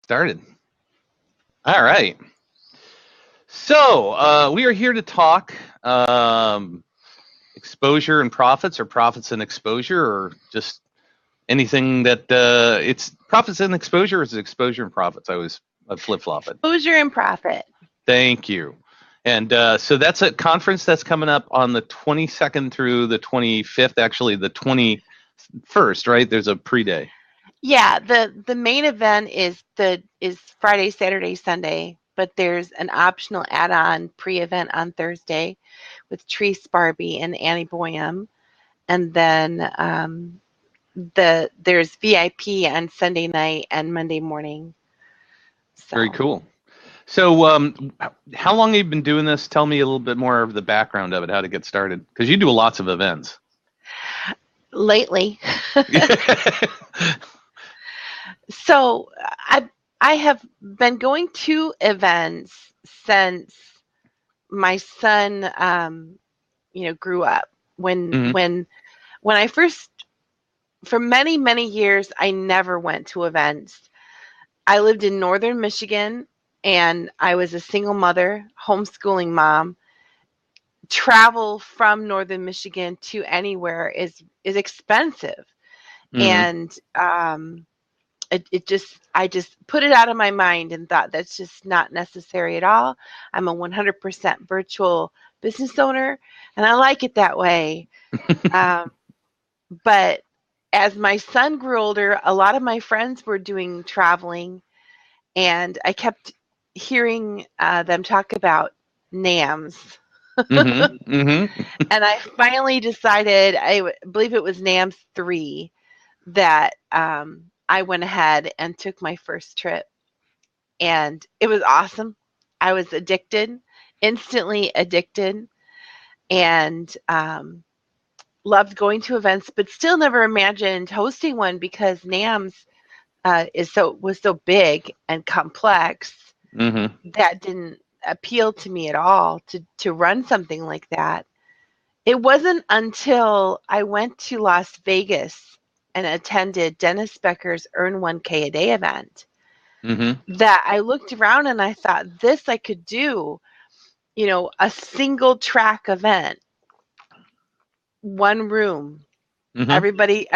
Started. All right. So we are here to talk exposure and profits, or profits and exposure, or just anything that it's profits and exposure, or is it exposure and profits? I flip flop it. Exposure and profit. Thank you. And so that's a conference that's coming up on the 22nd through the 25th. Actually, the 21st, right? There's a pre-day. Yeah, the main event is Friday, Saturday, Sunday, but there's an optional add-on pre-event on Thursday with Treese Barbie and Annie Boyum, and then there's VIP on Sunday night and Monday morning. So. Very cool. So how long have you been doing this? Tell me a little bit more of the background of it, how to get started, because you do lots of events. Lately. So I have been going to events since my son, grew up. When I first, for many, many years, I never went to events. I lived in northern Michigan, and I was a single mother, homeschooling mom. Travel from northern Michigan to anywhere is expensive, and I just put it out of my mind and thought that's just not necessary at all. I'm a 100% virtual business owner, and I like it that way. But as my son grew older, a lot of my friends were doing traveling, and I kept hearing them talk about NAMS. And I finally decided, I believe it was NAMS 3, that I went ahead and took my first trip, and it was awesome. I was addicted, instantly addicted, and loved going to events, but still never imagined hosting one because NAMS was so big and complex that didn't appeal to me at all to run something like that. It wasn't until I went to Las Vegas and attended Dennis Becker's Earn 1K a Day event that I looked around and I thought, this I could do, a single track event, one room, everybody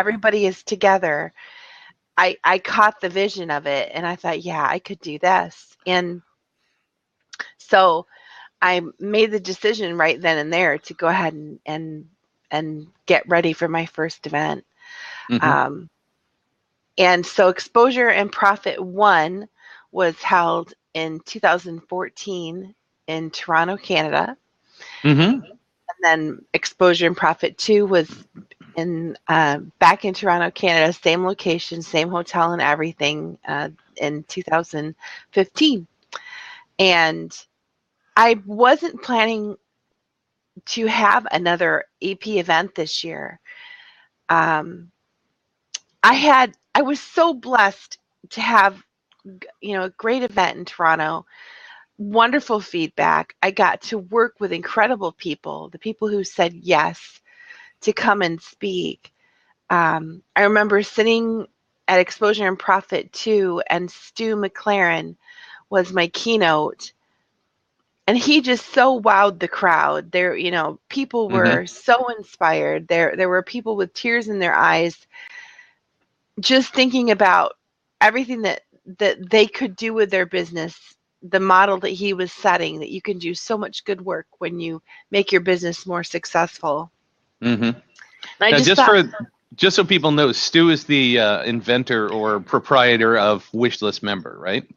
is together. I caught the vision of it, and I thought, yeah, I could do this. And so I made the decision right then and there to go ahead and get ready for my first event. And so Exposure and Profit 1 was held in 2014 in Toronto, Canada. And then Exposure and Profit 2 was back in Toronto, Canada, same location, same hotel and everything, in 2015. And I wasn't planning to have another EP event this year. I was so blessed to have, a great event in Toronto, wonderful feedback. I got to work with incredible people, the people who said yes to come and speak. I remember sitting at Exposure and Profit 2, and Stu McLaren was my keynote. And he just so wowed the crowd. There, people were so inspired. There were people with tears in their eyes, just thinking about everything that they could do with their business, the model that he was setting, that you can do so much good work when you make your business more successful. Now, just so people know, Stu is the inventor or proprietor of Wishlist Member, right?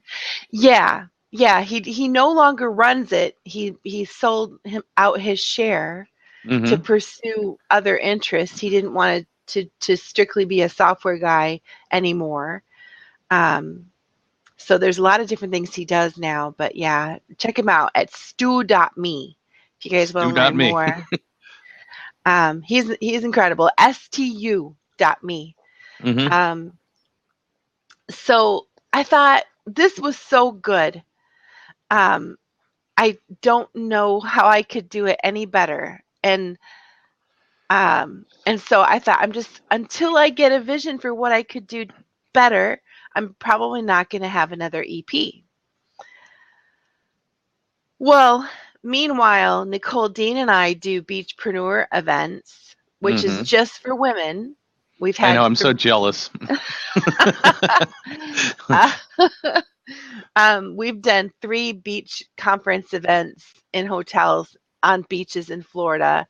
Yeah. He no longer runs it. He sold out his share to pursue other interests. He didn't want to strictly be a software guy anymore. So there's a lot of different things he does now. But yeah, check him out at stu.me if you guys want to learn more. He's incredible. stu.me. So I thought this was so good. I don't know how I could do it any better. And so I thought, until I get a vision for what I could do better, I'm probably not going to have another EP. Well, meanwhile, Nicole Dean and I do Beachpreneur events, which is just for women. We've had. I know, I'm so jealous. We've done 3 beach conference events in hotels on beaches in Florida,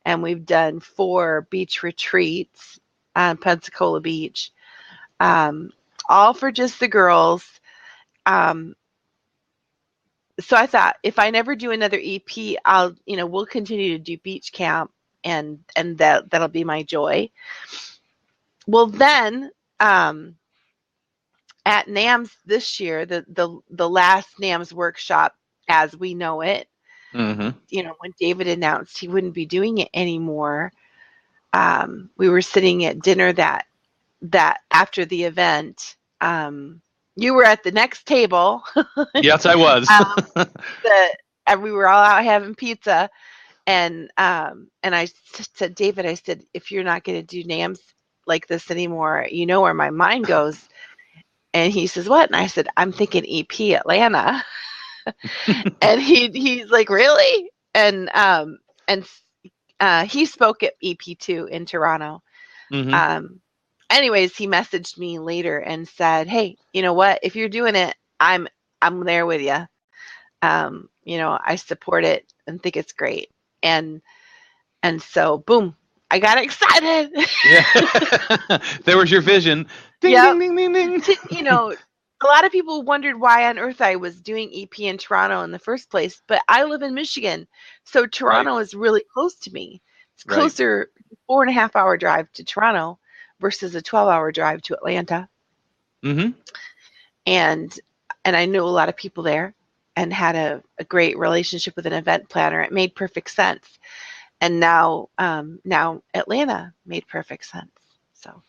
and we've done 4 beach retreats on Pensacola Beach, all for just the girls. So I thought, if I never do another EP, we'll continue to do beach camp, and that'll be my joy. Well, then at NAMS this year, the last NAMS workshop as we know it, when David announced he wouldn't be doing it anymore, we were sitting at dinner that after the event. You were at the next table. Yes, I was. And we were all out having pizza, and I said, David, I said, if you're not going to do NAMS like this anymore, you know where my mind goes. And he says, what? And I said, I'm thinking EP Atlanta. And he's like, really? And he spoke at EP2 in Toronto. Anyways, he messaged me later and said, hey, you know what? If you're doing it, I'm there with you. I support it and think it's great. And so, boom, I got excited. Yeah. There was your vision. Ding, ding, ding, ding, ding. A lot of people wondered why on earth I was doing EP in Toronto in the first place, but I live in Michigan, so Toronto is really close to me. It's closer, 4.5 hour drive to Toronto versus a 12-hour drive to Atlanta. And I knew a lot of people there and had a great relationship with an event planner. It made perfect sense. And now Atlanta made perfect sense. So.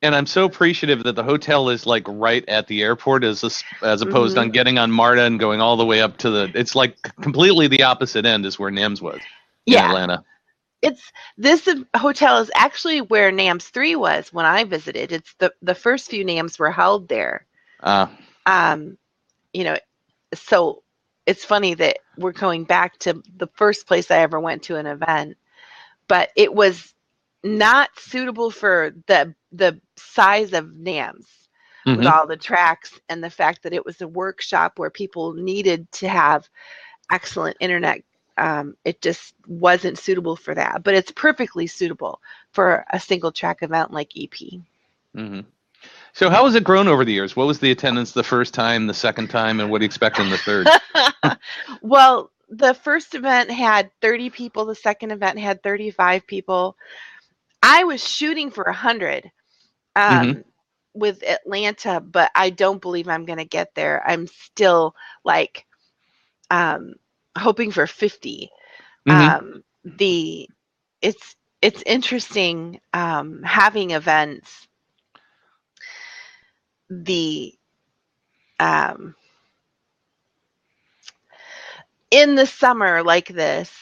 And I'm so appreciative that the hotel is like right at the airport as opposed on getting on MARTA and going all the way up to it's like completely the opposite end is where NAMS was in Atlanta. This hotel is actually where NAMS 3 was when I visited. It's the first few NAMS were held there. So it's funny that we're going back to the first place I ever went to an event, but it was not suitable for the size of NAMS with all the tracks and the fact that it was a workshop where people needed to have excellent internet. It just wasn't suitable for that, but it's perfectly suitable for a single track event like EP. So how has it grown over the years? What was the attendance the first time, the second time, and what do you expect in the third? Well, the first event had 30 people. The second event had 35 people. I was shooting for 100 with Atlanta, but I don't believe I'm going to get there. I'm still like hoping for 50. It's interesting having events. In the summer like this,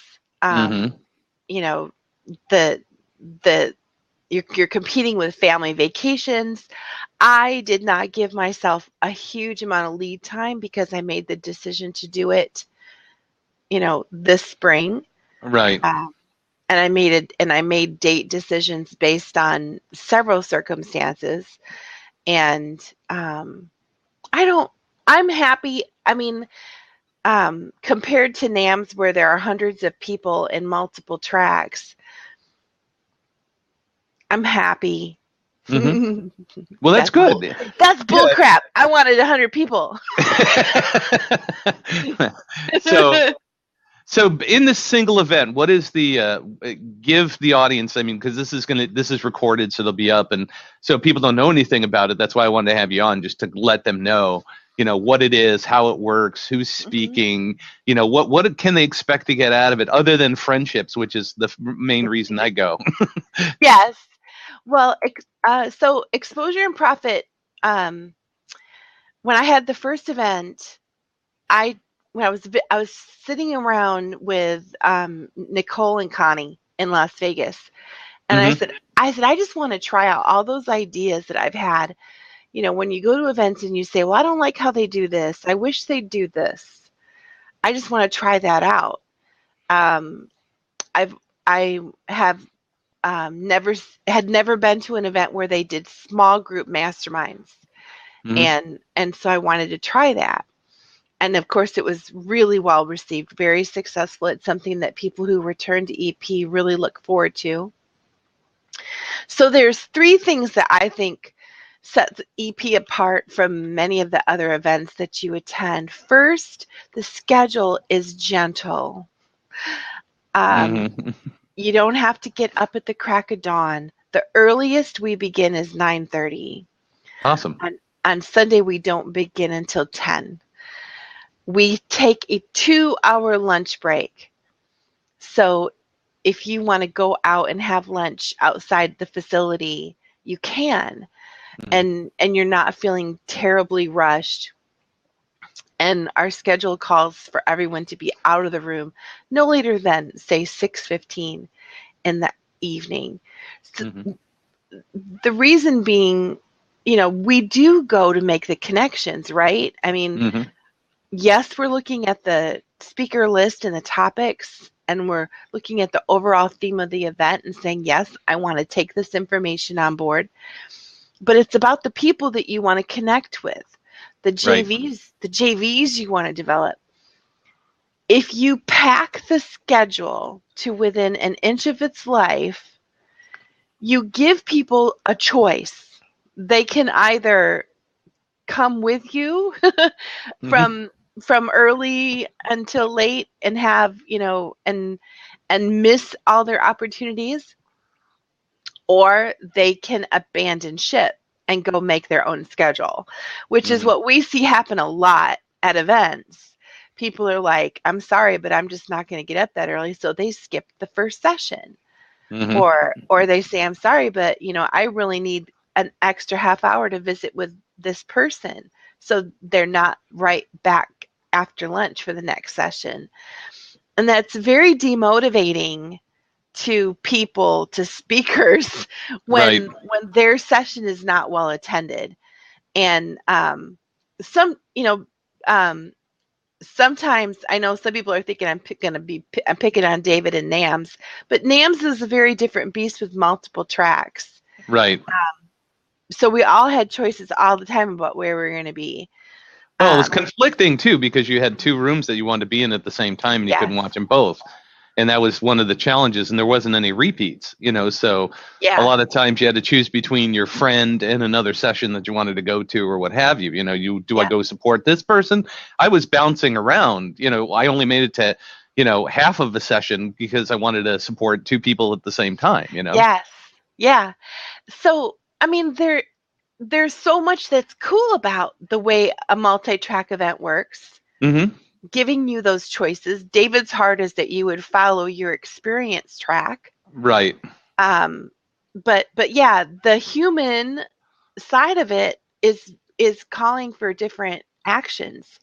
you're competing with family vacations. I did not give myself a huge amount of lead time because I made the decision to do it, this spring. Right. And I made date decisions based on several circumstances. And I'm happy. I mean, compared to NAMS where there are hundreds of people in multiple tracks, I'm happy. Well, that's good. That's bullcrap. I wanted 100 people. So in this single event, what is the give the audience? I mean, because this is recorded, so they'll be up, and so people don't know anything about it. That's why I wanted to have you on, just to let them know, what it is, how it works, who's speaking, what can they expect to get out of it, other than friendships, which is the main reason I go. Yes. Well, so Exposure and Profit. When I had the first event, I was sitting around with Nicole and Connie in Las Vegas, and I said, I just want to try out all those ideas that I've had, when you go to events and you say, well, I don't like how they do this. I wish they'd do this. I just want to try that out. Um, I have never been to an event where they did small group masterminds, and so I wanted to try that. And of course, it was really well received, very successful. It's something that people who return to EP really look forward to. So there's 3 things that I think sets EP apart from many of the other events that you attend. First, the schedule is gentle. You don't have to get up at the crack of dawn. The earliest we begin is 9:30. Awesome. On Sunday, we don't begin until 10. We take a 2-hour lunch break. So if you want to go out and have lunch outside the facility, you can. And you're not feeling terribly rushed. And our schedule calls for everyone to be out of the room no later than, say, 6:15 in the evening. So the reason being, we do go to make the connections, right? I mean, yes, we're looking at the speaker list and the topics, and we're looking at the overall theme of the event and saying, yes, I want to take this information on board. But it's about the people that you want to connect with, the JVs you want to develop. If you pack the schedule to within an inch of its life, you give people a choice. They can either come with you from early until late and have, and miss all their opportunities, or they can abandon ship and go make their own schedule, which is what we see happen a lot at events. People are like, I'm sorry, but I'm just not going to get up that early. So they skip the first session. Or they say, I'm sorry, but, I really need an extra half hour to visit with this person. So they're not right back after lunch for the next session. And that's very demotivating to people, to speakers, when their session is not well attended. And sometimes I know some people are thinking I'm picking on David and NAMS, but NAMS is a very different beast with multiple tracks. Right. So we all had choices all the time about where we were going to be. Well, it was conflicting too, because you had 2 rooms that you wanted to be in at the same time, and you couldn't watch them both. And that was one of the challenges, and there wasn't any repeats, so a lot of times you had to choose between your friend and another session that you wanted to go to or what have you. I go support this person? I was bouncing around. I only made it to, half of the session because I wanted to support 2 people at the same time, Yes. Yeah. So, I mean, there's so much that's cool about the way a multi-track event works. Giving you those choices. David's heart is that you would follow your experience track. Right. But yeah, the human side of it is calling for different actions.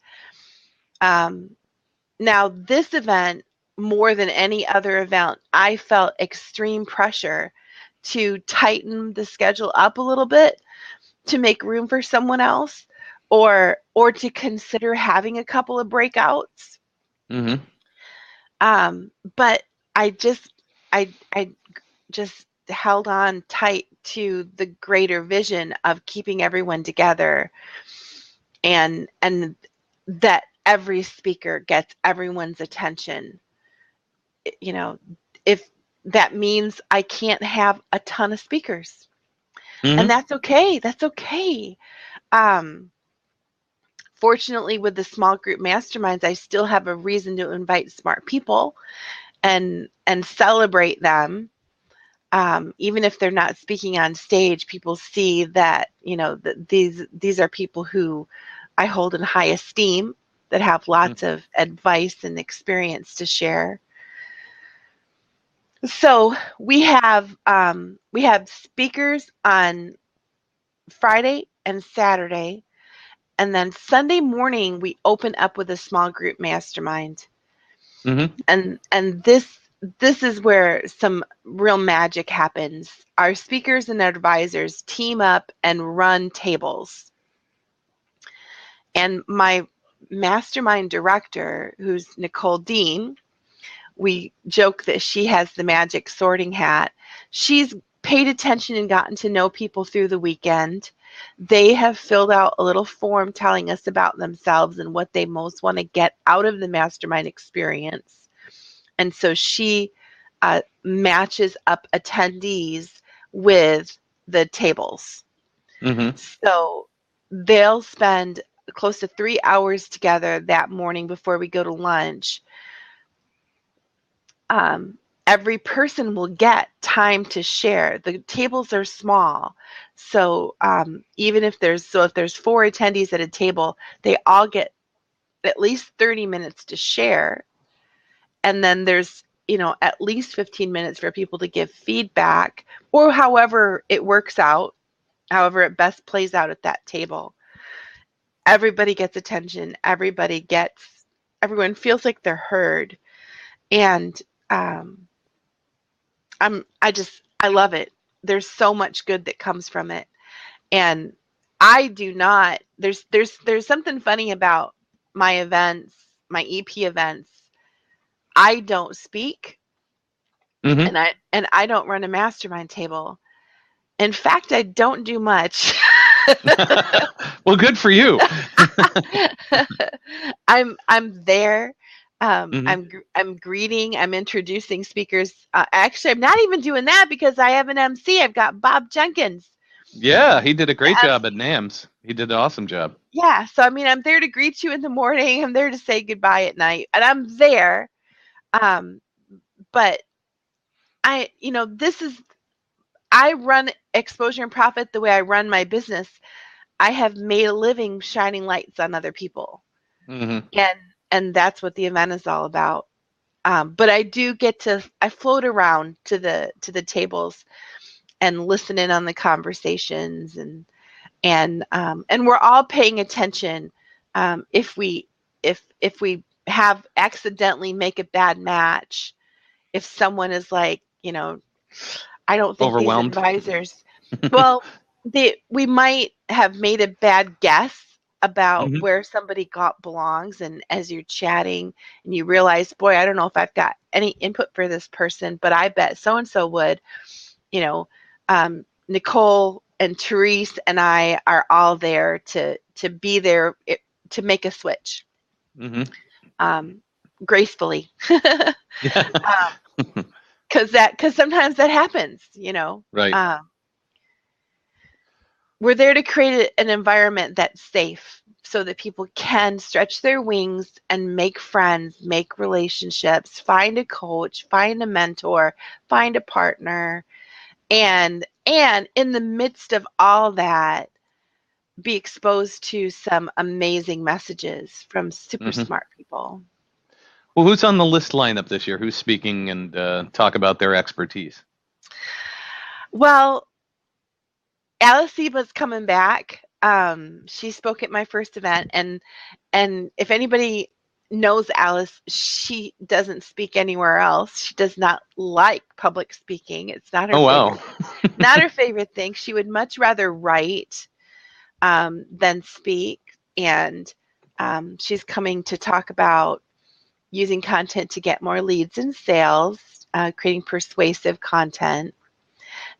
Now, this event, more than any other event, I felt extreme pressure to tighten the schedule up a little bit to make room for someone else, or to consider having a couple of breakouts. But I just held on tight to the greater vision of keeping everyone together, and that every speaker gets everyone's attention. If that means I can't have a ton of speakers, and that's okay. That's okay. Fortunately, with the small group masterminds, I still have a reason to invite smart people and celebrate them. Even if they're not speaking on stage, people see that, that these are people who I hold in high esteem, that have lots of advice and experience to share. So we have speakers on Friday and Saturday. And then Sunday morning, we open up with a small group mastermind. And this this is where some real magic happens. Our speakers and advisors team up and run tables. And my mastermind director, who's Nicole Dean, we joke that she has the magic sorting hat. She's paid attention and gotten to know people through the weekend. They have filled out a little form telling us about themselves and what they most want to get out of the mastermind experience. And so she matches up attendees with the tables. Mm-hmm. So they'll spend close to 3 hours together that morning before we go to lunch. Every person will get time to share. The tables are small. So even if there's 4 attendees at a table, they all get at least 30 minutes to share. And then there's, at least 15 minutes for people to give feedback, or however it works out, however it best plays out at that table. Everybody gets attention. Everyone feels like they're heard. And I love it. There's so much good that comes from it. And I do not, there's something funny about my events, my EP events. I don't speak, Mm-hmm. and I don't run a mastermind table. In fact, I don't do much. Well, good for you. I'm there. Mm-hmm. I'm greeting. I'm introducing speakers. Actually, I'm not even doing that because I have an MC. I've got Bob Jenkins. Yeah, he did a great job at NAMS. He did an awesome job. Yeah. So I'm there to greet you in the morning. I'm there to say goodbye at night, and I'm there. But I run Exposure and Profit the way I run my business. I have made a living shining lights on other people. Mm-hmm. And that's what the event is all about. But I do I float around to the tables and listen in on the conversations, and we're all paying attention. If we have accidentally make a bad match, if someone is like, I don't think these Overwhelmed. advisors, well, we might have made a bad guess about Mm-hmm. where somebody belongs, and as you're chatting and you realize, boy, I don't know if I've got any input for this person, but I bet so and so would. Nicole and Therese and I are all there to be there to make a switch, gracefully. Yeah. Because sometimes that happens, Right. We're there to create an environment that's safe so that people can stretch their wings and make friends, make relationships, find a coach, find a mentor, find a partner, and in the midst of all that, be exposed to some amazing messages from super Mm-hmm. smart people. Well, who's on the list lineup this year? Who's speaking and talk about their expertise? Well, Alice Seba's coming back. She spoke at my first event, and if anybody knows Alice, she doesn't speak anywhere else. She does not like public speaking. It's not her favorite, not her favorite thing. She would much rather write than speak, and she's coming to talk about using content to get more leads and sales, creating persuasive content.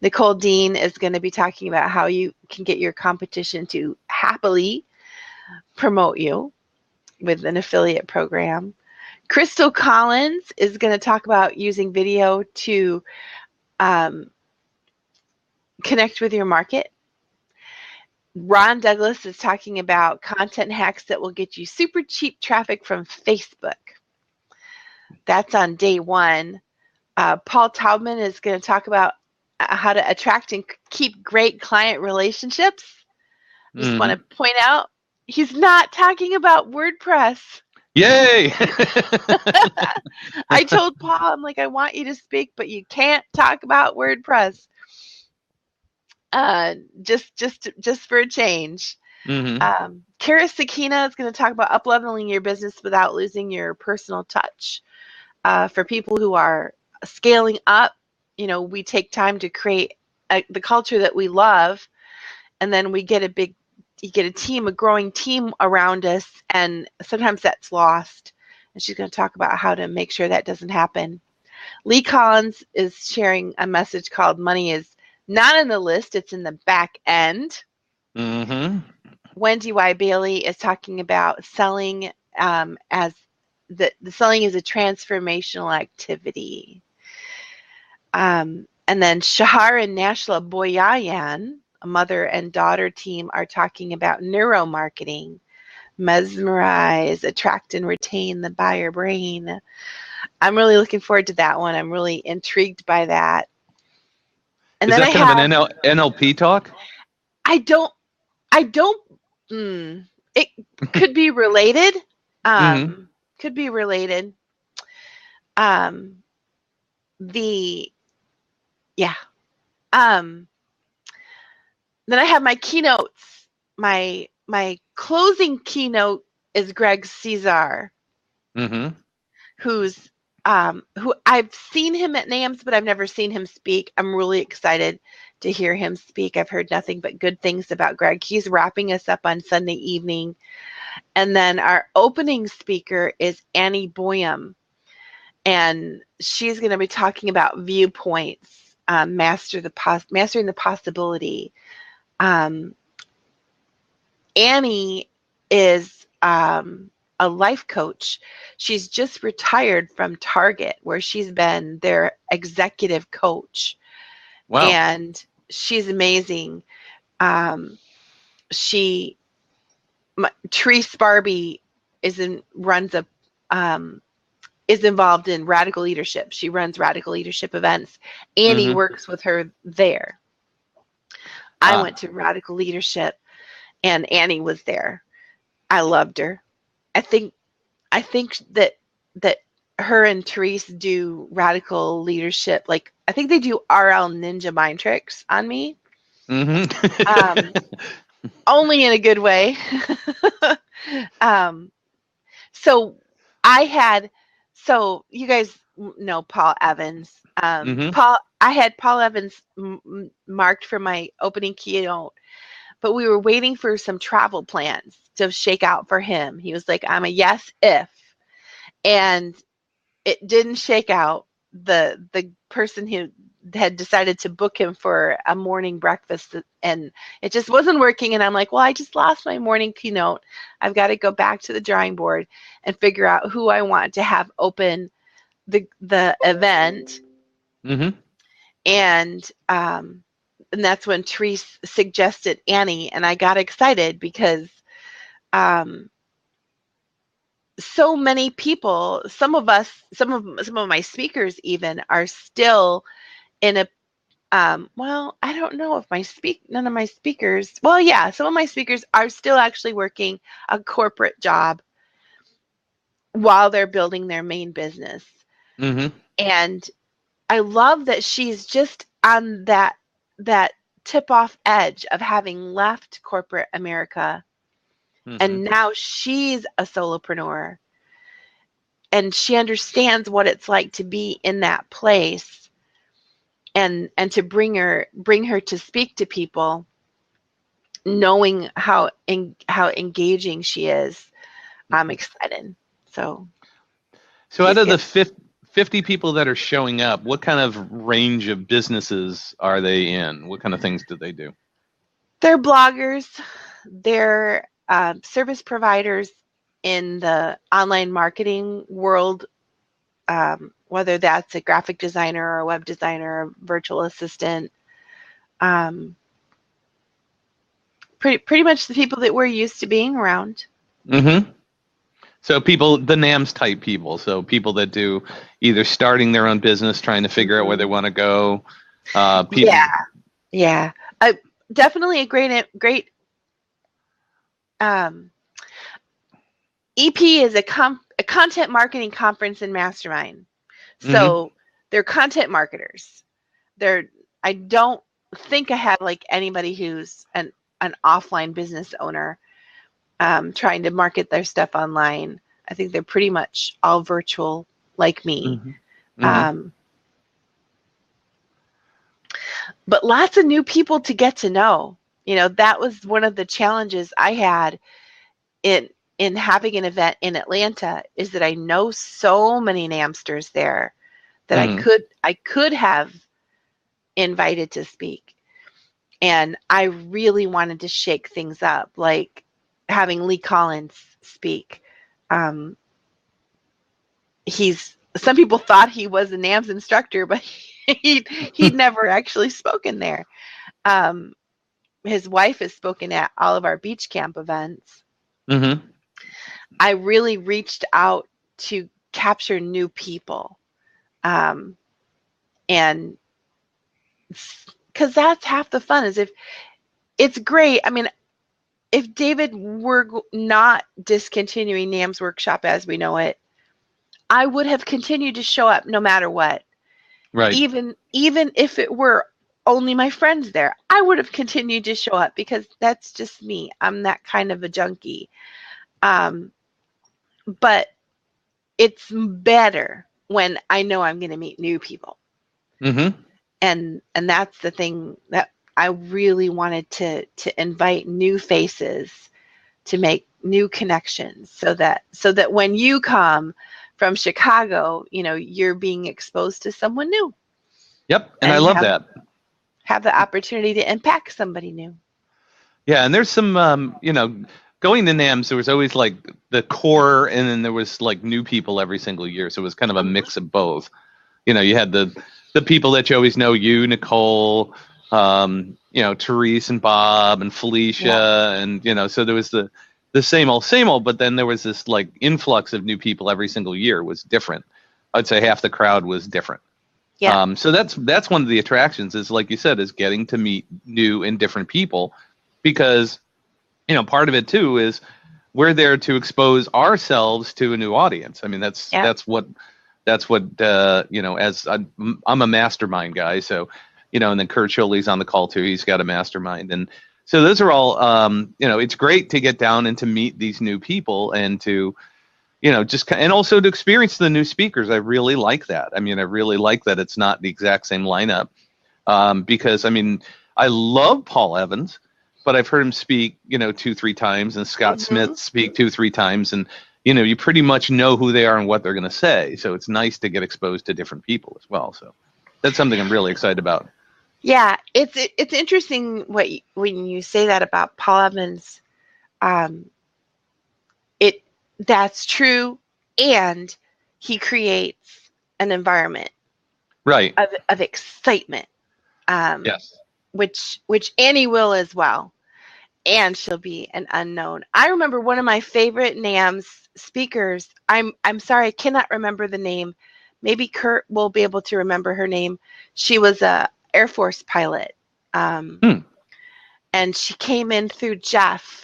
Nicole Dean is going to be talking about how you can get your competition to happily promote you with an affiliate program. Crystal Collins is going to talk about using video to connect with your market. Ron Douglas is talking about content hacks that will get you super cheap traffic from Facebook. That's on day one. Paul Taubman is going to talk about how to attract and keep great client relationships. Just want to point out, he's not talking about WordPress. Yay! I told Paul, I'm like, I want you to speak, but you can't talk about WordPress. Just for a change. Mm-hmm. Kara Sakina is going to talk about up-leveling your business without losing your personal touch. For people who are scaling up, we take time to create the culture that we love, and then you get a growing team around us, and sometimes that's lost. And she's going to talk about how to make sure that doesn't happen. Lee Collins is sharing a message called "Money is not in the list; it's in the back end." Mm-hmm. Wendy Y. Bailey is talking about selling as the selling is a transformational activity. And then Shahar and Nashla Boyayan, a mother and daughter team, are talking about neuromarketing, mesmerize, attract, and retain the buyer brain. I'm really looking forward to that one. I'm really intrigued by that. And Is then that kind of an NLP talk? I don't. It could be related. Mm-hmm. Could be related. Yeah. Then I have my keynotes. My closing keynote is Greg Caesar, Mm-hmm. who I've seen him at NAMS, but I've never seen him speak. I'm really excited to hear him speak. I've heard nothing but good things about Greg. He's wrapping us up on Sunday evening. And then our opening speaker is Annie Boyum, and she's going to be talking about viewpoints, mastering the possibility. Annie is a life coach. She's just retired from Target, where she's been their executive coach. Wow. And she's amazing. Therese Barbie is involved in radical leadership. She runs radical leadership events. Annie works with her there. I went to radical leadership, and Annie was there. I loved her. I think that her and Therese do radical leadership. Like, I think they do RL Ninja mind tricks on me. Only in a good way. So you guys know Paul Evans. I had Paul Evans marked for my opening keynote, but we were waiting for some travel plans to shake out for him. He was like, "I'm a yes if," and it didn't shake out. The person who had decided to book him for a morning breakfast, and it just wasn't working. And I'm like, well, I just lost my morning keynote. I've got to go back to the drawing board and figure out who I want to have open the event. And that's when Therese suggested Annie, and I got excited because so many people, some of my speakers even are still in a well, I don't know if none of my speakers, well, yeah, some of my speakers are still actually working a corporate job while they're building their main business. And I love that she's just on that tip-off edge of having left corporate America, and now she's a solopreneur, and she understands what it's like to be in that place. And to bring her to speak to people, knowing how engaging she is, I'm excited. So out of the 50 people that are showing up, what kind of range of businesses are they in? What kind of things do they do? They're bloggers. They're service providers in the online marketing world. Whether that's a graphic designer or a web designer, or virtual assistant, pretty much the people that we're used to being around. So the NAMS type people. So people that do either starting their own business, trying to figure out where they want to go. Yeah. Definitely a great. EP is a content marketing conference and mastermind. So they're content marketers. I don't think I have like anybody who's an offline business owner trying to market their stuff online. I think they're pretty much all virtual like me. but lots of new people to get to know. That was one of the challenges I had in having an event in Atlanta, is that I know so many NAMsters there that I could have invited to speak. And I really wanted to shake things up, like having Lee Collins speak. Some people thought he was a NAMS instructor, but he'd never actually spoken there. His wife has spoken at all of our beach camp events. Mm-hmm. I really reached out to capture new people. And because that's half the fun, is if it's great. I mean, if David were not discontinuing NAMS workshop as we know it, I would have continued to show up no matter what. Right. Even if it were only my friends there, I would have continued to show up, because that's just me. I'm that kind of a junkie. But it's better when I know I'm going to meet new people. Mm-hmm. And that's the thing that I really wanted to invite new faces, to make new connections, so that when you come from Chicago, you're being exposed to someone new. Yep, and I love that. Have the opportunity to impact somebody new. Yeah, and there's some, going to NAMS, there was always like the core, and then there was like new people every single year. So it was kind of a mix of both. You had the people that you always know, you, Nicole, Therese and Bob and Felicia, and so there was the same old, but then there was this like influx of new people every single year. It was different. I'd say half the crowd was different. Yeah. So that's one of the attractions, is like you said, is getting to meet new and different people, because part of it too is we're there to expose ourselves to a new audience. I mean, that's what as I'm a mastermind guy, so and then Kurt Scholey's on the call too. He's got a mastermind, and so those are all it's great to get down and to meet these new people, and to and also to experience the new speakers. I really like that. I mean, I really like that it's not the exact same lineup, because I mean, I love Paul Evans, but I've heard him speak 2-3 times, and Scott Smith speak 2-3 times, and you pretty much know who they are and what they're going to say. So it's nice to get exposed to different people as well. So that's something I'm really excited about. Yeah, it's interesting when you say that about Paul Evans. That's true, and he creates an environment, right, of excitement. Yes. Which Annie will as well, and she'll be an unknown. I remember one of my favorite NAMS speakers. I'm sorry, I cannot remember the name. Maybe Kurt will be able to remember her name. She was a Air Force pilot, and she came in through Jeff.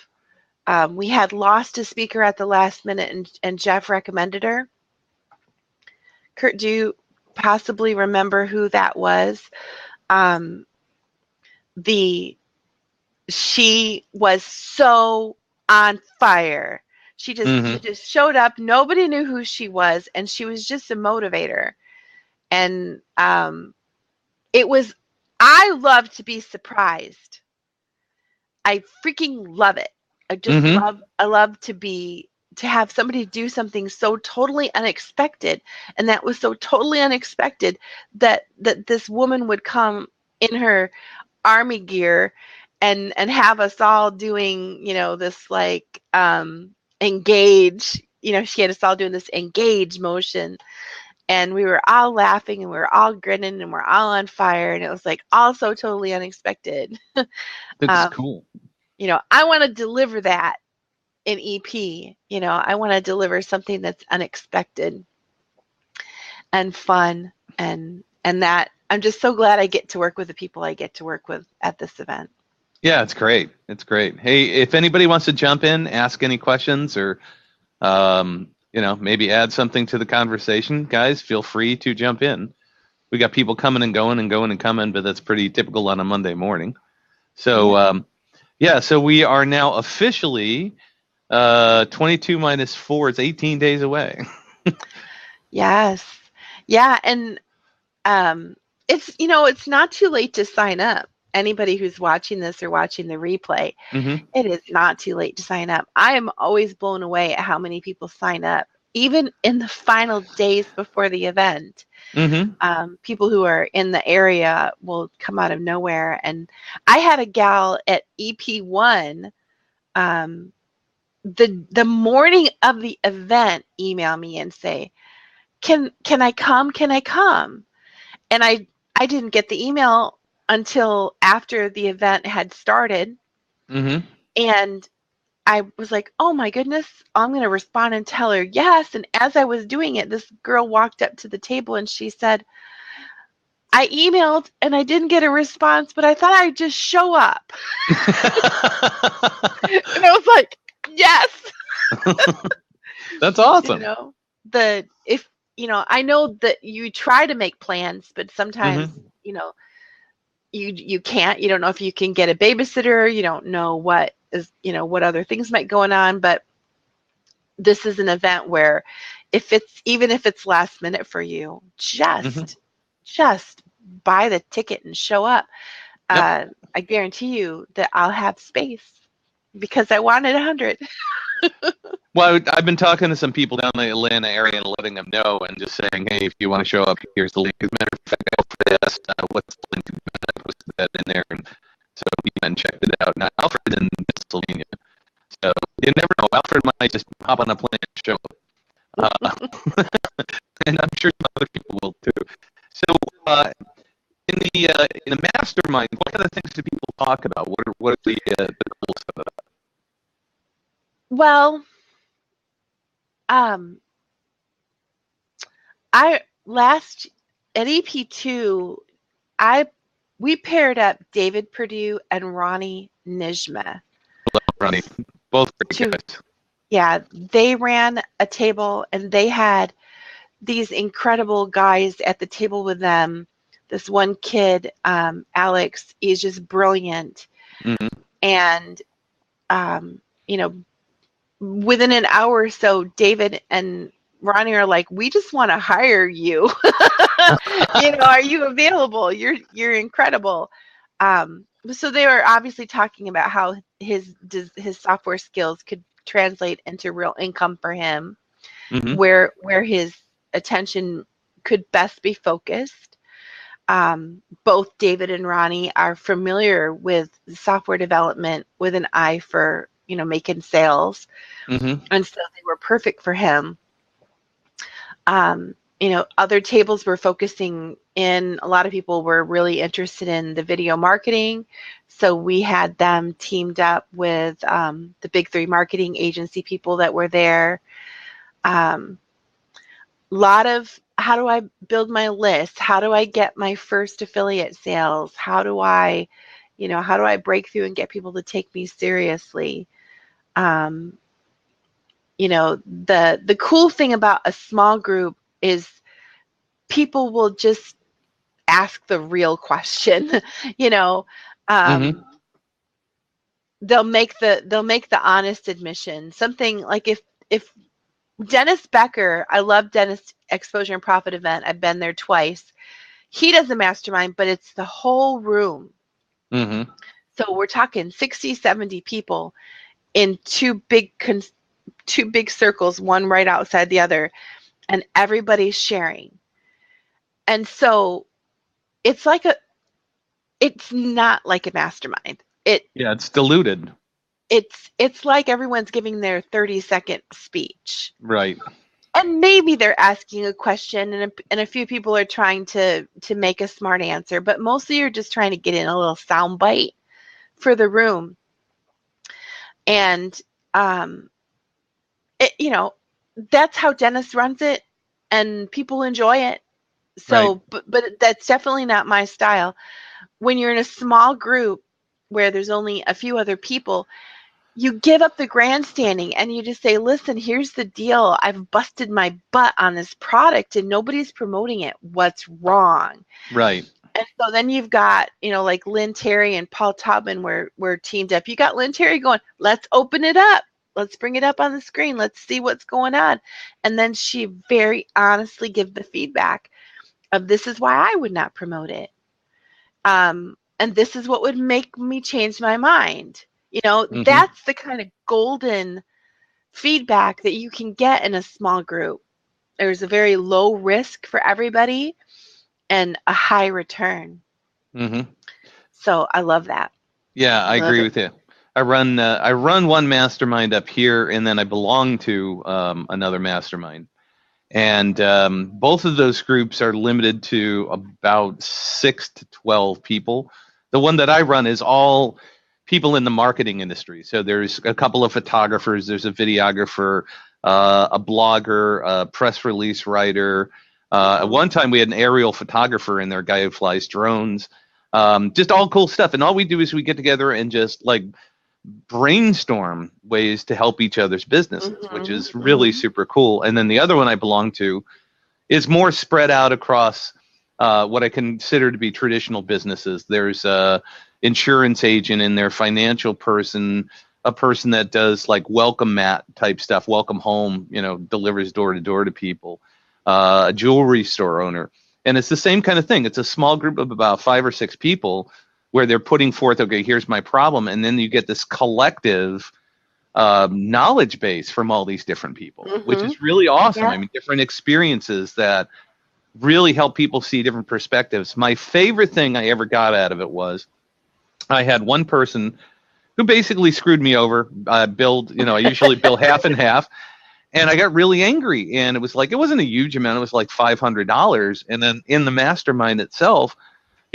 We had lost a speaker at the last minute, and Jeff recommended her. Kurt, do you possibly remember who that was? She was so on fire. She just showed up. Nobody knew who she was, and she was just a motivator. And I love to be surprised. I freaking love it. I love to have somebody do something so totally unexpected. And that was so totally unexpected that this woman would come in her Army gear and have us all doing, this like engage. She had us all doing this engage motion. And we were all laughing, and we were all grinning, and we're all on fire. And it was like all so totally unexpected. That's cool. I want to deliver that in EP. I want to deliver something that's unexpected and fun, and that I'm just so glad I get to work with the people I get to work with at this event. Yeah, it's great. It's great. Hey, if anybody wants to jump in, ask any questions, or maybe add something to the conversation, guys, feel free to jump in. We got people coming and going and going and coming, but that's pretty typical on a Monday morning. So so we are now officially 22 minus 4 is 18 days away. Yes. Yeah, and it's not too late to sign up. Anybody who's watching this or watching the replay, Mm-hmm. it is not too late to sign up. I am always blown away at how many people sign up, even in the final days before the event. Mm-hmm. People who are in the area will come out of nowhere. And I had a gal at EP1 the morning of the event email me and say, can I come? Can I come? And I didn't get the email until after the event had started. Mm-hmm. And I was like, oh my goodness, I'm going to respond and tell her yes. And as I was doing it, this girl walked up to the table and she said, I emailed and I didn't get a response, but I thought I'd just show up. And I was like, yes. That's awesome. I know that you try to make plans, but sometimes, Mm-hmm. you can't. You don't know if you can get a babysitter. You don't know what what other things might going on. But this is an event where even if it's last minute for you, just buy the ticket and show up. Yep. I guarantee you that I'll have space because I wanted 100. Well, I've been talking to some people down in the Atlanta area and letting them know and just saying, hey, if you want to show up, here's the link. As a matter of fact, Alfred asked, what's the link? I posted that in there. And so we went and checked it out. Now, Alfred's in Pennsylvania. So you never know. Alfred might just hop on a plane and show up. And I'm sure some other people will too. So in the mastermind, what kind of things do people talk about? What are the goals of it? Well, I last at EP2, we paired up David Perdue and Ronnie Nijma. Ronnie, both great guys. Yeah, they ran a table and they had these incredible guys at the table with them. This one kid, Alex, is just brilliant. Mm-hmm. And, within an hour or so, David and Ronnie are like, we just want to hire you. Are you available? You're incredible. So they were obviously talking about how his software skills could translate into real income for him, mm-hmm. where his attention could best be focused. Both David and Ronnie are familiar with software development with an eye for, making sales. Mm-hmm. And so they were perfect for him. Other tables were focusing in, a lot of people were really interested in the video marketing. So we had them teamed up with the big three marketing agency people that were there. Lot of, how do I build my list? How do I get my first affiliate sales? How do I break through and get people to take me seriously? The cool thing about a small group is people will just ask the real question. Mm-hmm. They'll make the honest admission. Something like if Dennis Becker, I love Dennis Exposure and Profit event. I've been there twice. He does a mastermind, but it's the whole room. Mm-hmm. So we're talking 60, 70 people in two big circles, one right outside the other, and everybody's sharing. And so it's not like a mastermind. It's diluted. It's like everyone's giving their 30-second speech. Right. And maybe they're asking a question and a few people are trying to make a smart answer, but mostly you're just trying to get in a little sound bite for the room. And that's how Dennis runs it, and people enjoy it. So, right. but that's definitely not my style. When you're in a small group where there's only a few other people, you give up the grandstanding and you just say, listen, here's the deal. I've busted my butt on this product and nobody's promoting it. What's wrong? Right. And so then you've got, like Lynn Terry and Paul Taubman were teamed up. You got Lynn Terry going, let's open it up. Let's bring it up on the screen. Let's see what's going on. And then she very honestly gives the feedback. of this is why I would not promote it. And this is what would make me change my mind. Mm-hmm. That's the kind of golden feedback that you can get in a small group. There's a very low risk for everybody and a high return. Mm-hmm. So I love that. Yeah, I Love agree it. with you. I run one mastermind up here, and then I belong to another mastermind. And both of those groups are limited to about 6 to 12 people. The one that I run is all people in the marketing industry. So there's a couple of photographers, there's a videographer, a blogger, a press release writer. At one time, we had an aerial photographer in there, a guy who flies drones. Just all cool stuff. And all we do is we get together and just like brainstorm ways to help each other's businesses, which Mm-hmm. is really super cool. And then the other one I belong to is more spread out across what I consider to be traditional businesses. There's a insurance agent in there, financial person, a person that does like welcome mat type stuff, welcome home, delivers door to door to people, a jewelry store owner. And it's the same kind of thing. It's a small group of about 5 or 6 people where they're putting forth, okay, here's my problem. And then you get this collective knowledge base from all these different people, which Mm-hmm. is really awesome. Yeah. I mean, different experiences that really help people see different perspectives. My favorite thing I ever got out of it was I had one person who basically screwed me over. I usually bill half and half. And I got really angry. And it was like, it wasn't a huge amount. It was like $500. And then in the mastermind itself,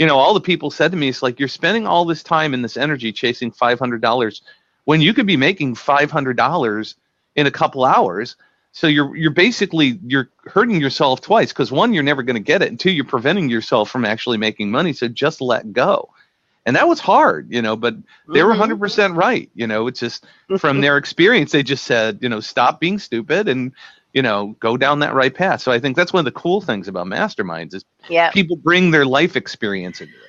all the people said to me, it's like, you're spending all this time and this energy chasing $500 when you could be making $500 in a couple hours. So you're hurting yourself twice, because one, you're never going to get it, and two, you're preventing yourself from actually making money. So just let go. And that was hard, but they were Mm-hmm. 100% right. It's just from their experience, they just said, stop being stupid and, go down that right path. So I think that's one of the cool things about masterminds is Yeah. people bring their life experience into it.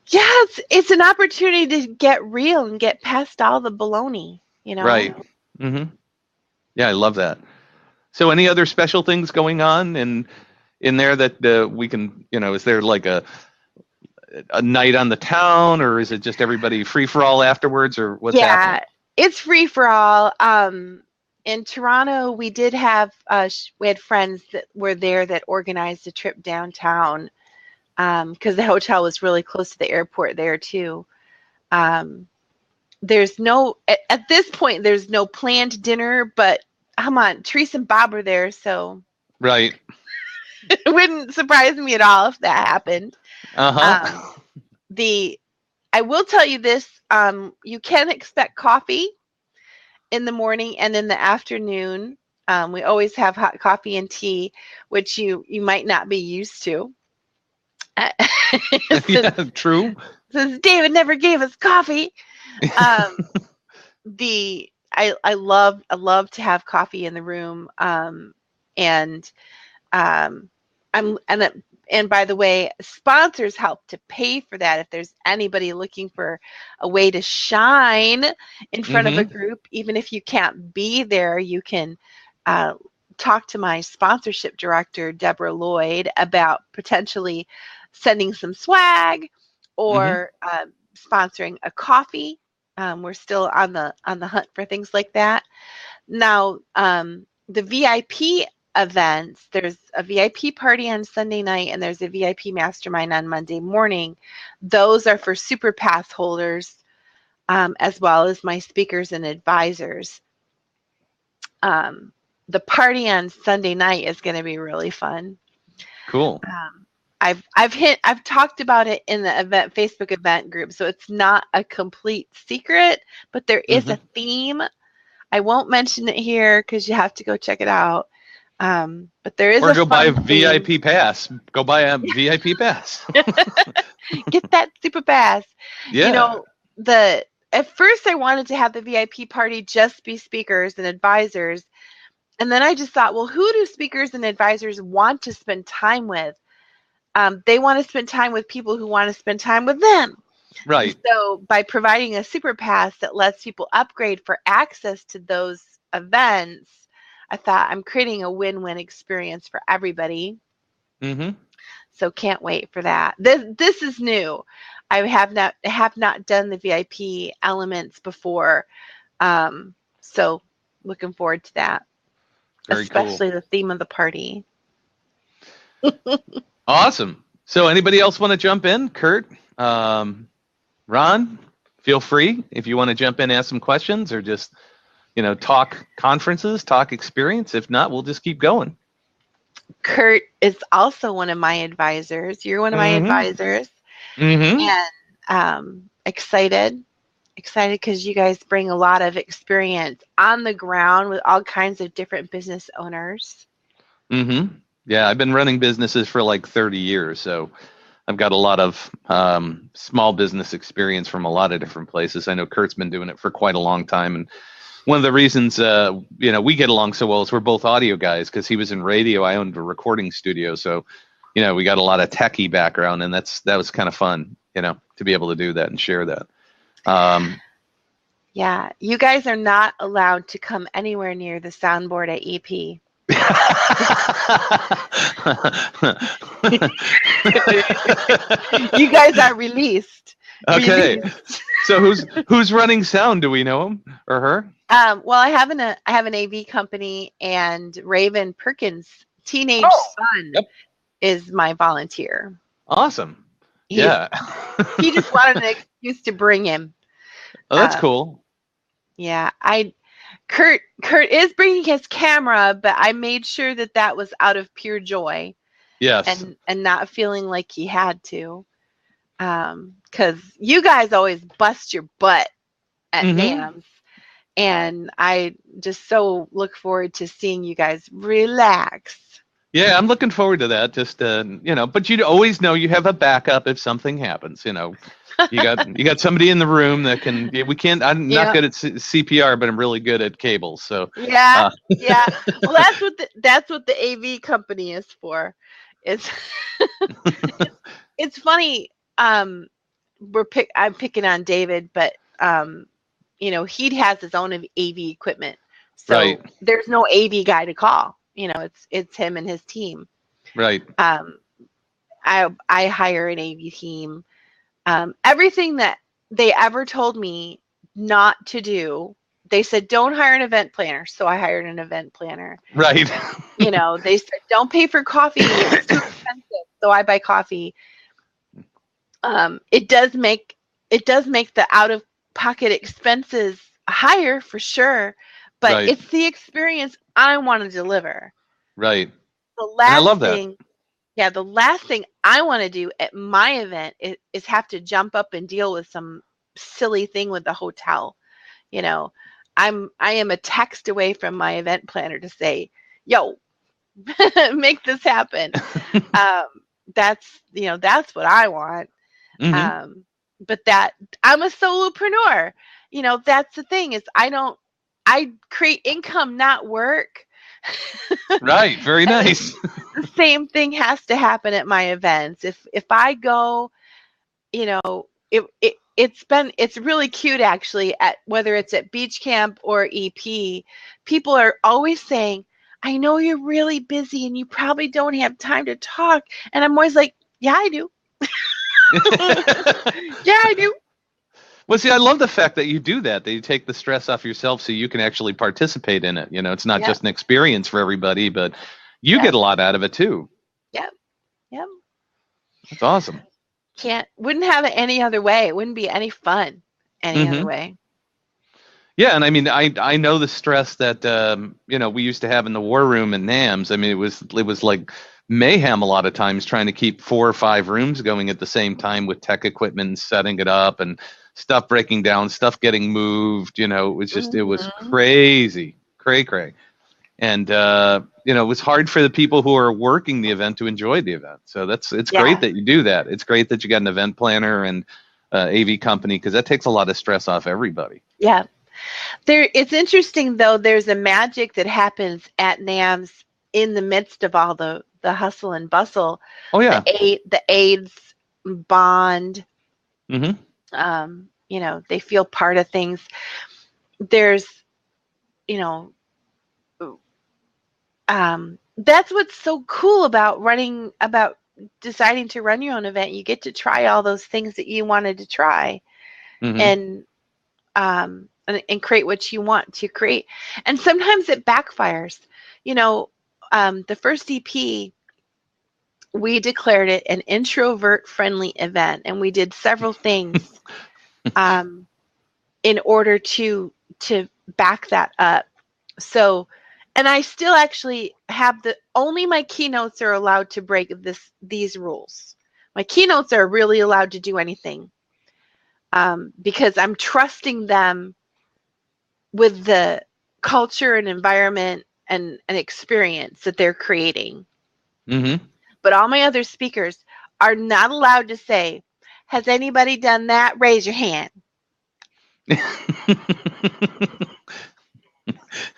Yeah, it's an opportunity to get real and get past all the baloney, Right. Hmm. Yeah, I love that. So any other special things going on in there that we can, is there like a night on the town, or is it just everybody free for all afterwards, or what's happening? Yeah, it's free for all. In Toronto, we did have we had friends that were there that organized a trip downtown because the hotel was really close to the airport there too. Um, there's no at this point there's no planned dinner, but come on, Teresa and Bob were there, so Right. it wouldn't surprise me at all if that happened. Uh-huh. I will tell you this: you can expect coffee in the morning and in the afternoon. We always have hot coffee and tea, which you might not be used to. Yeah, true. Since David never gave us coffee, um, I love to have coffee in the room, and um, and by the way, sponsors help to pay for that. If there's anybody looking for a way to shine in front of a Hmm. group, even if you can't be there, you can talk to my sponsorship director, Deborah Lloyd, about potentially sending some swag Hmm. or sponsoring a coffee. We're still on the hunt for things like that. Now, the VIP events, there's a VIP party on Sunday night and there's a VIP mastermind on Monday morning. Those are for super pass holders, as well as my speakers and advisors. The party on Sunday night is going to be really fun. Cool. I've talked about it in the Facebook event group, so it's not a complete secret, but there is Hmm. a theme. I won't mention it here because you have to go check it out. But there is Or a go buy a fun theme. VIP pass. Go buy a VIP pass. Get that super pass. Yeah. At first I wanted to have the VIP party just be speakers and advisors. And then I just thought, well, who do speakers and advisors want to spend time with? They want to spend time with people who want to spend time with them. Right. So by providing a super pass that lets people upgrade for access to those events, I thought I'm creating a win-win experience for everybody. Mm-hmm. So can't wait for that. This is new. I have not done the VIP elements before. So looking forward to that, Very cool. especially the theme of the party. Awesome. So anybody else want to jump in? Kurt, Ron, feel free if you want to jump in, ask some questions, or just, talk conferences, talk experience. If not, we'll just keep going. Kurt is also one of my advisors. You're one of my Mm-hmm. advisors. Mm-hmm. And excited because you guys bring a lot of experience on the ground with all kinds of different business owners. Mm-hmm. Yeah, I've been running businesses for like 30 years, so I've got a lot of small business experience from a lot of different places. I know Kurt's been doing it for quite a long time, and one of the reasons we get along so well is we're both audio guys. Because he was in radio, I owned a recording studio, so we got a lot of techie background, and that was kind of fun, to be able to do that and share that. Yeah, you guys are not allowed to come anywhere near the soundboard at EP. You guys are released. Okay. So who's running sound? Do we know him or her? Well, I have an AV company, and Raven Perkins' teenage son is my volunteer. Awesome. He just wanted an excuse to bring him. Oh, that's cool. Yeah, Kurt is bringing his camera, but I made sure that was out of pure joy. Yes. And not feeling like he had to. Because you guys always bust your butt at NAMS. And I just so look forward to seeing you guys relax. Yeah, I'm looking forward to that. Just but you always know you have a backup if something happens. You got somebody in the room that can. We can't. I'm not good at CPR, but I'm really good at cables. So yeah. Well, that's what the AV company is for. It's it's funny. I'm picking on David, but he has his own AV equipment, so there's no AV guy to call. It's him and his team. Right. I hire an AV team. Everything that they ever told me not to do, they said, don't hire an event planner. So I hired an event planner. Right. They said, don't pay for coffee. It's too expensive. So I buy coffee. It does make the out-of-pocket expenses higher for sure, but it's the experience I want to deliver. Right. I love that. Yeah, the last thing I want to do at my event is have to jump up and deal with some silly thing with the hotel. I am a text away from my event planner to say, yo, make this happen. That's what I want. Mm-hmm. But that I'm a solopreneur. That's the thing is I create income, not work. Right. Very nice. The same thing has to happen at my events. If I go, it's really cute actually, at whether it's at beach camp or EP, people are always saying, I know you're really busy and you probably don't have time to talk. And I'm always like, yeah, I do. Yeah, I do. Well, see, I love the fact that you do that you take the stress off yourself so you can actually participate in it. It's not just an experience for everybody, but you get a lot out of it too. Yep. That's awesome. Wouldn't have it any other way. It wouldn't be any fun any other way. Yeah, and I mean, I know the stress that we used to have in the war room in NAMS. I mean, it was like mayhem a lot of times trying to keep 4 or 5 rooms going at the same time with tech equipment and setting it up and stuff breaking down, stuff getting moved. It was just it was crazy, cray. And it was hard for the people who are working the event to enjoy the event. So it's great that you do that. It's great that you got an event planner and AV company, because that takes a lot of stress off everybody. Yeah. It's interesting though. There's a magic that happens at NAMS in the midst of all the hustle and bustle. Oh yeah. The AIDS bond. Mm-hmm. They feel part of things. There's, that's what's so cool about deciding to run your own event. You get to try all those things that you wanted to try, and create what you want to create. And sometimes it backfires. The first EP, we declared it an introvert-friendly event, and we did several things in order to back that up. So, and I still actually have only my keynotes are allowed to break these rules. My keynotes are really allowed to do anything because I'm trusting them with the culture and environment and experience that they're creating. But all my other speakers are not allowed to say, "Has anybody done that? Raise your hand."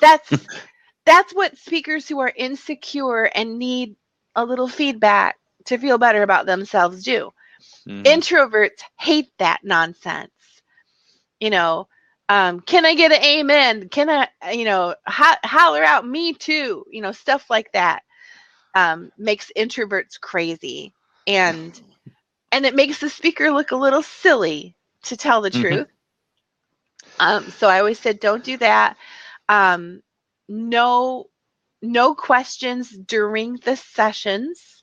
That's what speakers who are insecure and need a little feedback to feel better about themselves do. Introverts hate that nonsense. Can I get an amen? Can I, holler out me too? Stuff like that makes introverts crazy, and it makes the speaker look a little silly, to tell the truth. So I always said, don't do that. No questions during the sessions.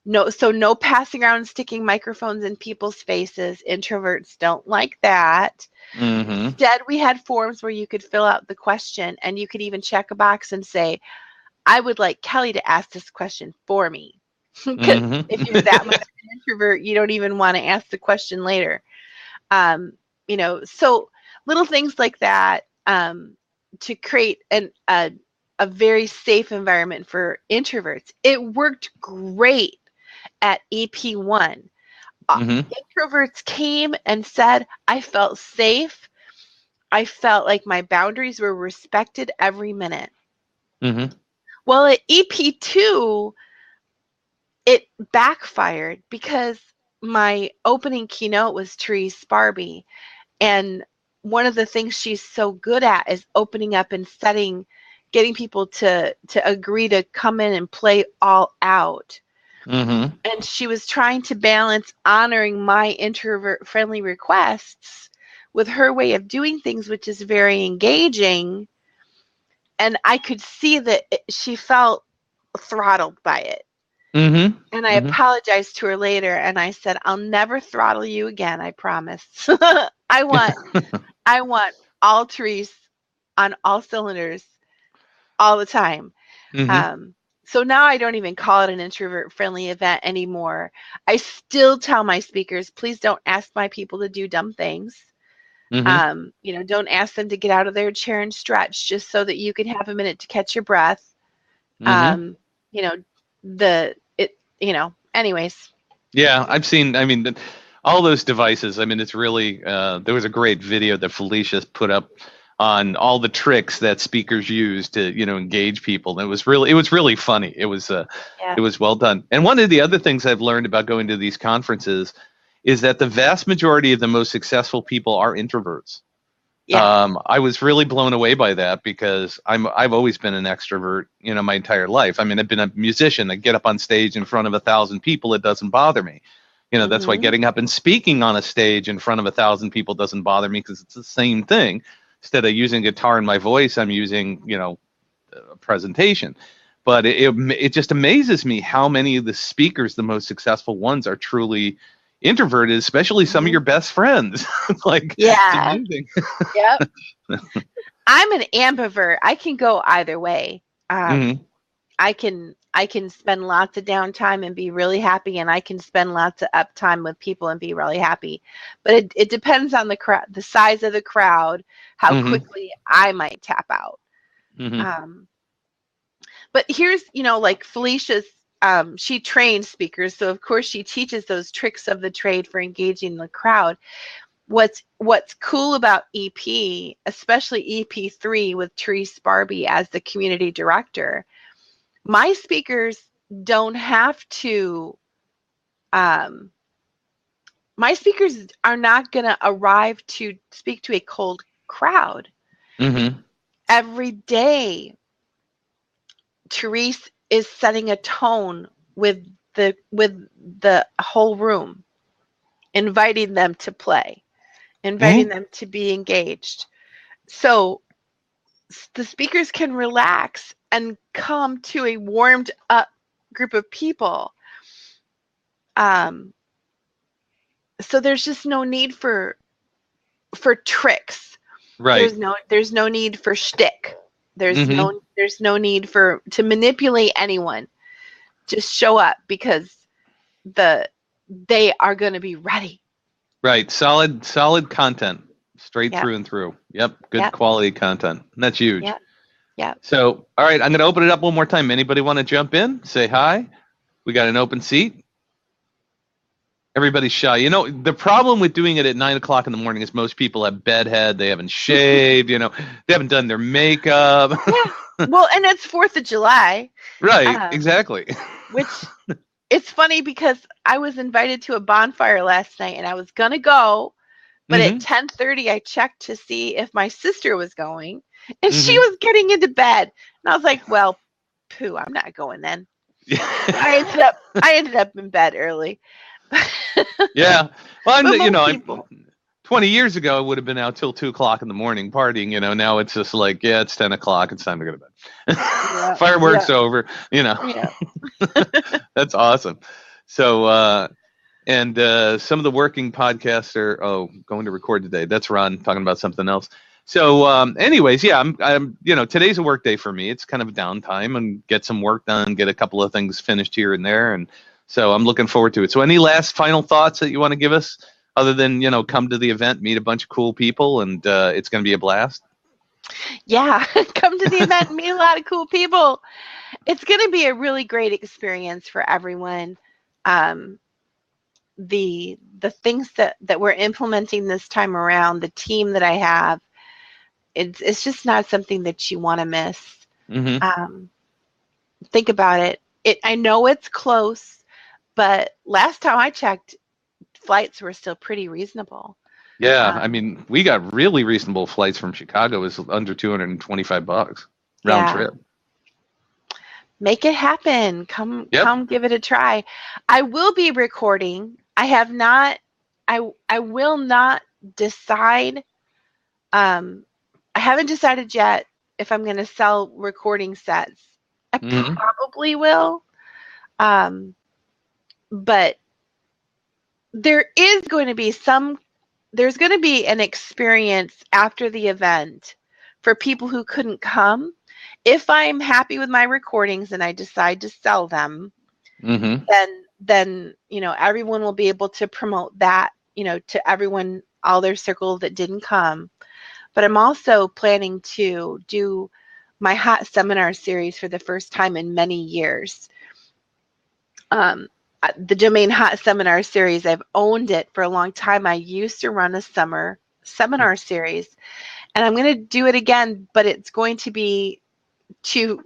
No passing around and sticking microphones in people's faces. Introverts don't like that. Instead, we had forms where you could fill out the question, and you could even check a box and say, "I would like Kelly to ask this question for me." Because if you're that much of an introvert, you don't even want to ask the question later. So little things like that to create a very safe environment for introverts. It worked great at EP1. Introverts came and said, "I felt safe. I felt like my boundaries were respected every minute." Well, at EP2, it backfired because my opening keynote was Therese Sparby. And one of the things she's so good at is opening up and getting people to agree to come in and play all out. And she was trying to balance honoring my introvert-friendly requests with her way of doing things, which is very engaging. And I could see that she felt throttled by it. And I apologized to her later, and I said, "I'll never throttle you again, I promise." I want all Therese on all cylinders all the time. So now I don't even call it an introvert-friendly event anymore. I still tell my speakers, please don't ask my people to do dumb things. Don't ask them to get out of their chair and stretch just so that you can have a minute to catch your breath. Anyways. Yeah, I've seen, all those devices. It's really, there was a great video that Felicia put up on all the tricks that speakers use to, engage people. And it was really funny. It was well done. And one of the other things I've learned about going to these conferences is that the vast majority of the most successful people are introverts. I was really blown away by that because I've always been an extrovert, my entire life. I've been a musician. I get up on stage in front of 1,000 people. It doesn't bother me. That's why getting up and speaking on a stage in front of 1,000 people doesn't bother me, because it's the same thing. Instead of using guitar and my voice, I'm using, a presentation. But it just amazes me how many of the speakers, the most successful ones, are truly introverted, especially some of your best friends. Yep. I'm an ambivert. I can go either way. I can spend lots of downtime and be really happy, and I can spend lots of uptime with people and be really happy. But it depends on the size of the crowd, how quickly I might tap out. But here's, like Felicia's, she trains speakers, so of course she teaches those tricks of the trade for engaging the crowd. What's cool about EP, especially EP3 with Therese Sparby as the community director, my speakers don't have to, my speakers are not going to arrive to speak to a cold crowd. Every day Therese is setting a tone with the whole room, inviting them to play, inviting them to be engaged. So the speakers can relax and come to a warmed up group of people. So there's just no need for tricks. Right. There's no need for shtick. There's no need to manipulate anyone. Just show up because they are going to be ready. Right. Solid content, straight through and through. Yep. Good quality content. And that's huge. Yep. Yeah. So, all right, I'm going to open it up one more time. Anybody want to jump in? Say hi. We got an open seat. Everybody's shy. You know, the problem with doing it at 9 o'clock in the morning is most people have bedhead. They haven't shaved. You know, they haven't done their makeup. Yeah. Well, and it's 4th of July. Right. Exactly. Which it's funny because I was invited to a bonfire last night and I was going to go, but at 10:30 I checked to see if my sister was going and she was getting into bed. And I was like, well, poo, I'm not going then. I ended up in bed early. Yeah. Well, 20 years ago, it would have been out till 2 o'clock in the morning partying. You know, now it's just like, it's 10 o'clock. It's time to go to bed. Yeah, fireworks over. You know, that's awesome. So, some of the working podcasts are going to record today. That's Ron talking about something else. So, anyways, yeah, I'm today's a work day for me. It's kind of a downtime and get some work done, get a couple of things finished here and there, and so I'm looking forward to it. So, any last final thoughts that you want to give us, other than come to the event, meet a bunch of cool people, and it's going to be a blast? Yeah, come to the event, meet a lot of cool people. It's going to be a really great experience for everyone. The things that we're implementing this time around, the team that I have, it's just not something that you want to miss. Think about it. I know it's close, but last time I checked, flights were still pretty reasonable. Yeah, I mean, we got really reasonable flights from Chicago. It was under $225 round trip. Make it happen. Come give it a try. I will be recording. I have not. I will not decide. I haven't decided yet if I'm going to sell recording sets. I probably will. But there is going to be there's going to be an experience after the event for people who couldn't come. If I'm happy with my recordings and I decide to sell them, then everyone will be able to promote that, to everyone, all their circle that didn't come. But I'm also planning to do my hot seminar series for the first time in many years. The domain Hot Seminar Series, I've owned it for a long time. I used to run a summer seminar series, and I'm going to do it again, but it's going to be to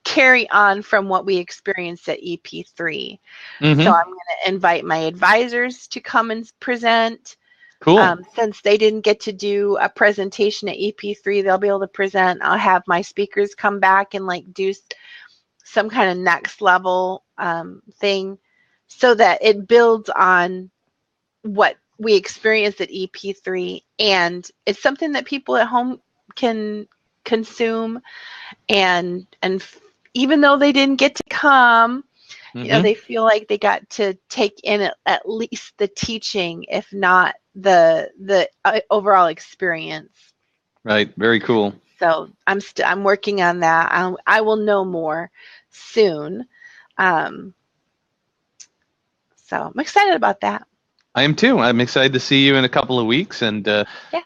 carry on from what we experienced at EP3. So I'm going to invite my advisors to come and present. Cool. Since they didn't get to do a presentation at EP3, they'll be able to present. I'll have my speakers come back and do some kind of next level thing so that it builds on what we experienced at EP3, and it's something that people at home can consume, and even though they didn't get to come, they feel like they got to take in at least the teaching, if not the overall experience. Right. Very cool. So I'm working on that. I will know more soon. So I'm excited about that. I am too. I'm excited to see you in a couple of weeks. And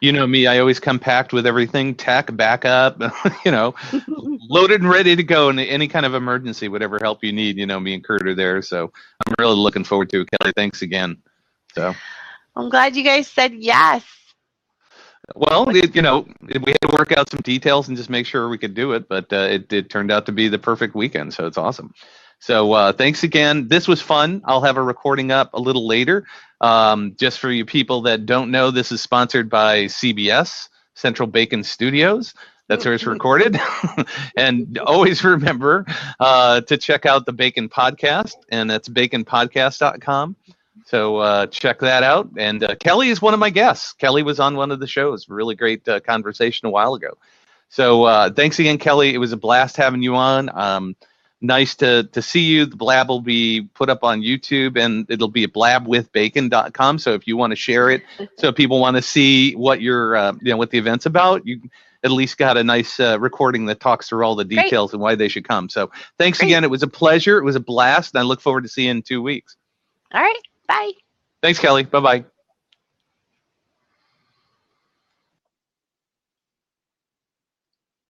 you know me, I always come packed with everything, tech, backup, loaded and ready to go in any kind of emergency, whatever help you need. Me and Kurt are there. So I'm really looking forward to it. Kelly, thanks again. So I'm glad you guys said yes. Well, we had to work out some details and just make sure we could do it, but it turned out to be the perfect weekend, so it's awesome. So thanks again. This was fun. I'll have a recording up a little later. Just for you people that don't know, this is sponsored by CBS, Central Bacon Studios. That's where it's recorded. And always remember to check out the Bacon Podcast, and that's baconpodcast.com. So check that out. And Kelly is one of my guests. Kelly was on one of the shows. Really great conversation a while ago. So thanks again, Kelly. It was a blast having you on. Nice to see you. The Blab will be put up on YouTube, and it'll be at blabwithbacon.com. So if you want to share it, so people want to see what your what the event's about, you at least got a nice recording that talks through all the details and why they should come. So thanks again. It was a pleasure. It was a blast, and I look forward to seeing you in 2 weeks. All right. Bye. Thanks, Kelly. Bye-bye.